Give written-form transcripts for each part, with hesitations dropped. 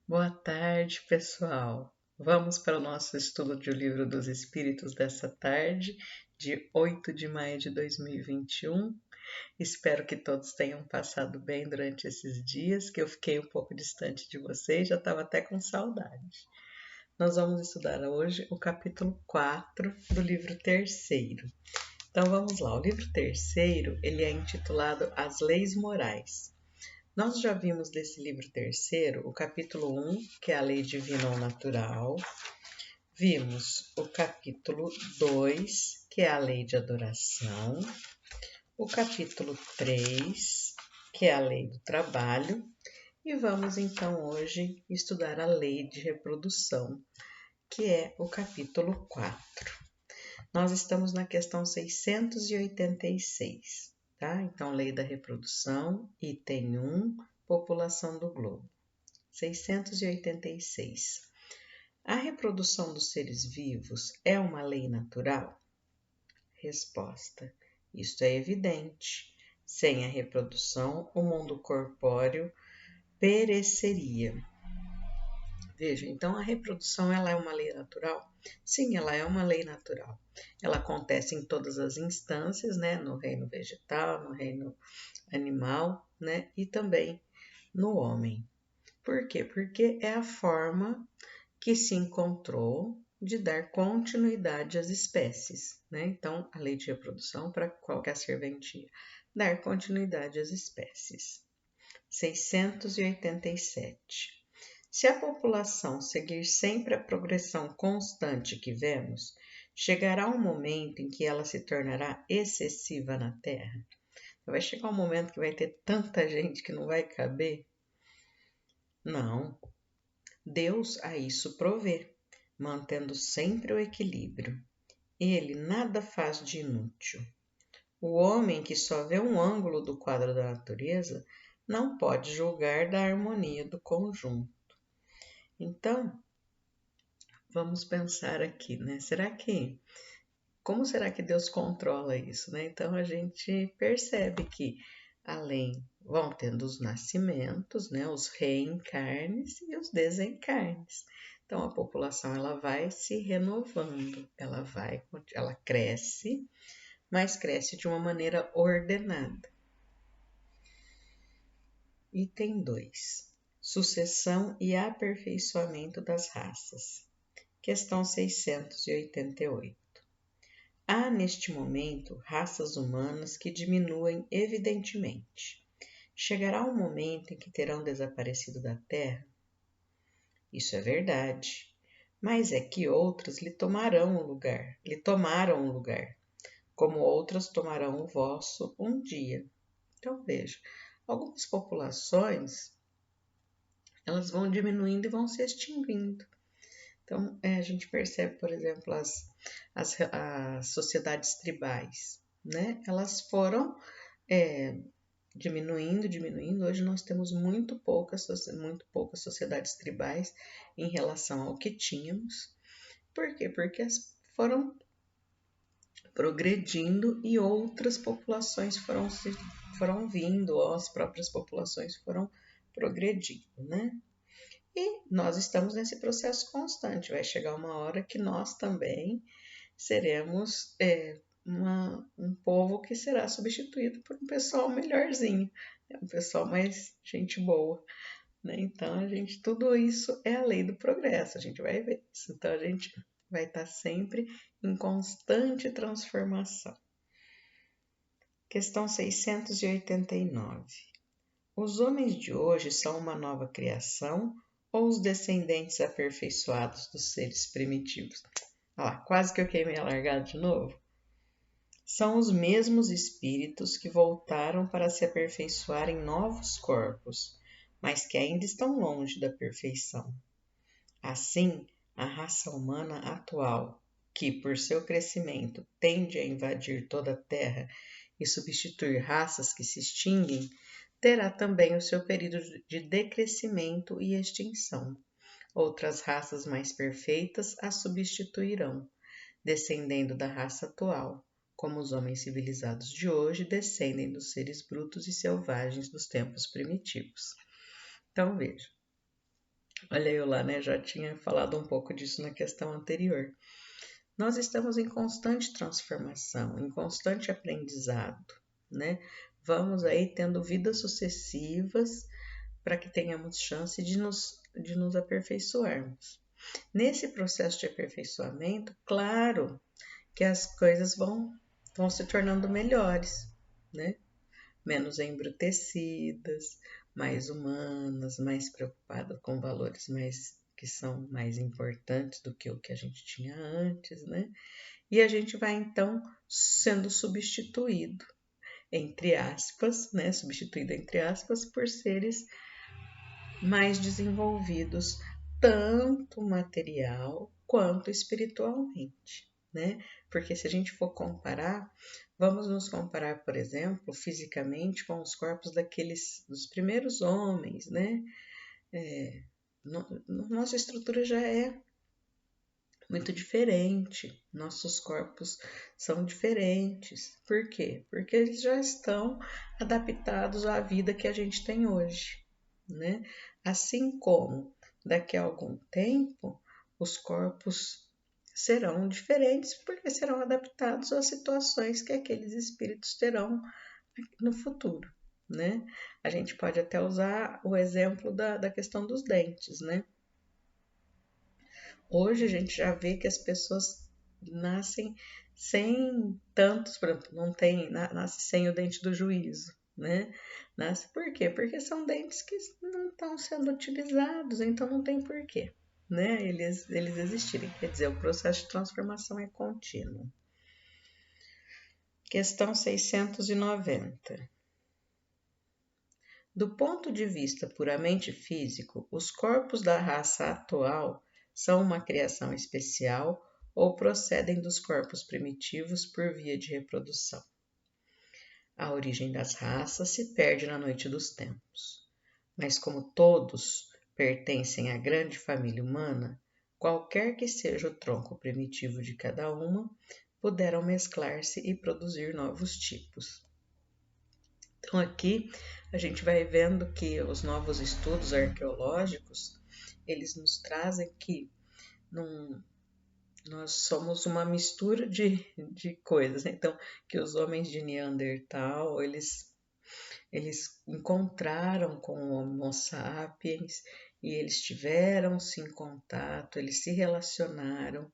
Boa tarde, pessoal. Vamos para o nosso estudo de O Livro dos Espíritos dessa tarde, de 8 de maio de 2021. Espero que todos tenham passado bem durante esses dias, que eu fiquei um pouco distante de vocês, já estava até com saudade. Nós vamos estudar hoje o capítulo 4 do livro terceiro. Então vamos lá, o livro terceiro, ele é intitulado As Leis Morais. Nós já vimos desse livro terceiro o capítulo 1, que é a lei divina ou natural. Vimos o capítulo 2, que é a lei de adoração. O capítulo 3, que é a lei do trabalho. E vamos então hoje estudar a lei de reprodução, que é o capítulo 4. Nós estamos na questão 686, tá? Então, lei da reprodução, item 1, população do globo. 686. A reprodução dos seres vivos é uma lei natural? Resposta: isto é evidente. Sem a reprodução, o mundo corpóreo pereceria. Veja, então a reprodução ela é uma lei natural? Sim, ela é uma lei natural. Ela acontece em todas as instâncias, né? No reino vegetal, no reino animal, né? E também no homem. Por quê? Porque é a forma que se encontrou de dar continuidade às espécies, né? Então, a lei de reprodução para qualquer serventia, dar continuidade às espécies. 687. Se a população seguir sempre a progressão constante que vemos, chegará um momento em que ela se tornará excessiva na Terra. Vai chegar um momento que vai ter tanta gente que não vai caber? Não. Deus a isso provê, mantendo sempre o equilíbrio. Ele nada faz de inútil. O homem que só vê um ângulo do quadro da natureza não pode julgar da harmonia do conjunto. Então, vamos pensar aqui, né? Como será que Deus controla isso, né? Então a gente percebe que além vão tendo os nascimentos, né? Os reencarnes e os desencarnes. Então a população ela vai se renovando, ela cresce, mas cresce de uma maneira ordenada. Item 2. Sucessão e aperfeiçoamento das raças. Questão 688. Há neste momento raças humanas que diminuem evidentemente. Chegará um momento em que terão desaparecido da Terra? Isso é verdade, mas é que outras lhe tomaram o lugar, como outras tomarão o vosso um dia. Então veja, algumas populações elas vão diminuindo e vão se extinguindo. Então, a gente percebe, por exemplo, as sociedades tribais, né? Elas foram diminuindo. Hoje nós temos muito poucas sociedades tribais em relação ao que tínhamos. Por quê? Porque foram progredindo e outras populações foram vindo, ou as próprias populações foram progredindo, né? E nós estamos nesse processo constante. Vai chegar uma hora que nós também seremos um povo que será substituído por um pessoal melhorzinho, um pessoal mais gente boa, né? Então, tudo isso é a lei do progresso, a gente vai ver isso. Então, a gente vai estar sempre em constante transformação. Questão 689. Os homens de hoje são uma nova criação ou os descendentes aperfeiçoados dos seres primitivos? Olha lá, quase que eu queimei a largada de novo. São os mesmos espíritos que voltaram para se aperfeiçoar em novos corpos, mas que ainda estão longe da perfeição. Assim, a raça humana atual, que por seu crescimento tende a invadir toda a Terra e substituir raças que se extinguem, terá também o seu período de decrescimento e extinção. Outras raças mais perfeitas a substituirão, descendendo da raça atual, como os homens civilizados de hoje descendem dos seres brutos e selvagens dos tempos primitivos. Então, veja, Olha eu lá, né? Já tinha falado um pouco disso na questão anterior. Nós estamos em constante transformação, em constante aprendizado, né? Vamos aí tendo vidas sucessivas para que tenhamos chance de nos aperfeiçoarmos. Nesse processo de aperfeiçoamento, claro que as coisas vão se tornando melhores, né? Menos embrutecidas, mais humanas, mais preocupadas com valores que são mais importantes do que o que a gente tinha antes, né? E a gente vai então sendo substituído, entre aspas, né? Substituído entre aspas por seres mais desenvolvidos, tanto material quanto espiritualmente, né? Porque se a gente for comparar, vamos nos comparar, por exemplo, fisicamente com os corpos dos primeiros homens, né? Nossa estrutura já é muito diferente, nossos corpos são diferentes. Por quê? Porque eles já estão adaptados à vida que a gente tem hoje, né? Assim como daqui a algum tempo os corpos serão diferentes, porque serão adaptados às situações que aqueles espíritos terão no futuro, né? A gente pode até usar o exemplo da questão dos dentes, né? Hoje a gente já vê que as pessoas nascem sem tantos, por exemplo, não tem, nasce sem o dente do juízo, né? Nasce por quê? Porque são dentes que não estão sendo utilizados, então não tem porquê, né? Eles existirem. Quer dizer, o processo de transformação é contínuo. Questão 690. Do ponto de vista puramente físico, os corpos da raça atual são uma criação especial ou procedem dos corpos primitivos por via de reprodução. A origem das raças se perde na noite dos tempos, mas como todos pertencem à grande família humana, qualquer que seja o tronco primitivo de cada uma, puderam mesclar-se e produzir novos tipos. Então aqui a gente vai vendo que os novos estudos arqueológicos, eles nos trazem que nós somos uma mistura de coisas, né? Então, que os homens de Neandertal, eles encontraram com o Homo sapiens e eles tiveram-se em contato, eles se relacionaram.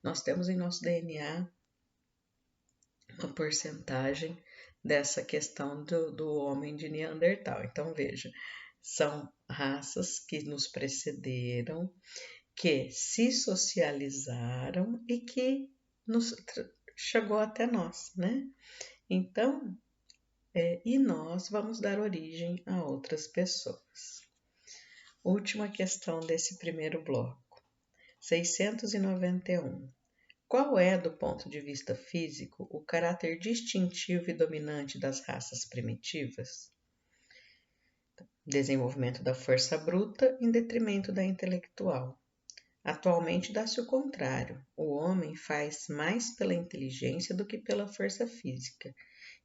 Nós temos em nosso DNA uma porcentagem dessa questão do homem de Neandertal. Então, veja, são raças que nos precederam, que se socializaram e que chegou até nós, né? Então, e nós vamos dar origem a outras pessoas. Última questão desse primeiro bloco. 691. Qual é, do ponto de vista físico, o caráter distintivo e dominante das raças primitivas? Desenvolvimento da força bruta em detrimento da intelectual. Atualmente dá-se o contrário. O homem faz mais pela inteligência do que pela força física,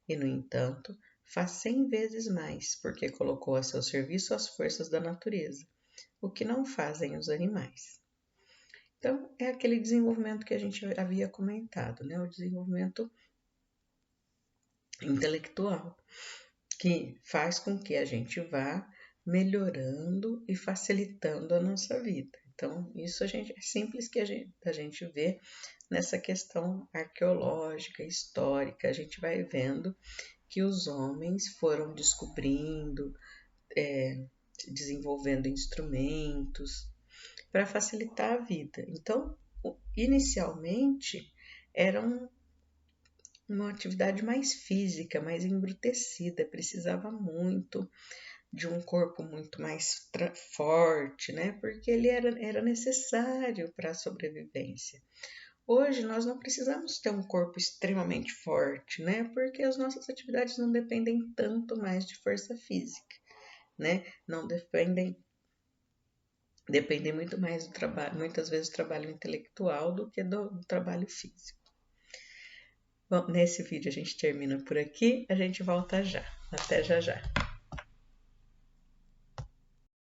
e, no entanto, faz 100 vezes mais, porque colocou a seu serviço as forças da natureza, o que não fazem os animais. Então, é aquele desenvolvimento que a gente havia comentado, né? O desenvolvimento intelectual, que faz com que a gente vá melhorando e facilitando a nossa vida. Então, isso é simples que a gente vê nessa questão arqueológica, histórica. A gente vai vendo que os homens foram descobrindo, desenvolvendo instrumentos para facilitar a vida. Então, inicialmente, era uma atividade mais física, mais embrutecida, precisava muito de um corpo muito mais forte, né? Porque ele era necessário para a sobrevivência. Hoje nós não precisamos ter um corpo extremamente forte, né? Porque as nossas atividades não dependem tanto mais de força física, né? Não dependem muito mais do trabalho, muitas vezes do trabalho intelectual do que do trabalho físico. Bom, nesse vídeo a gente termina por aqui, a gente volta já. Até já já.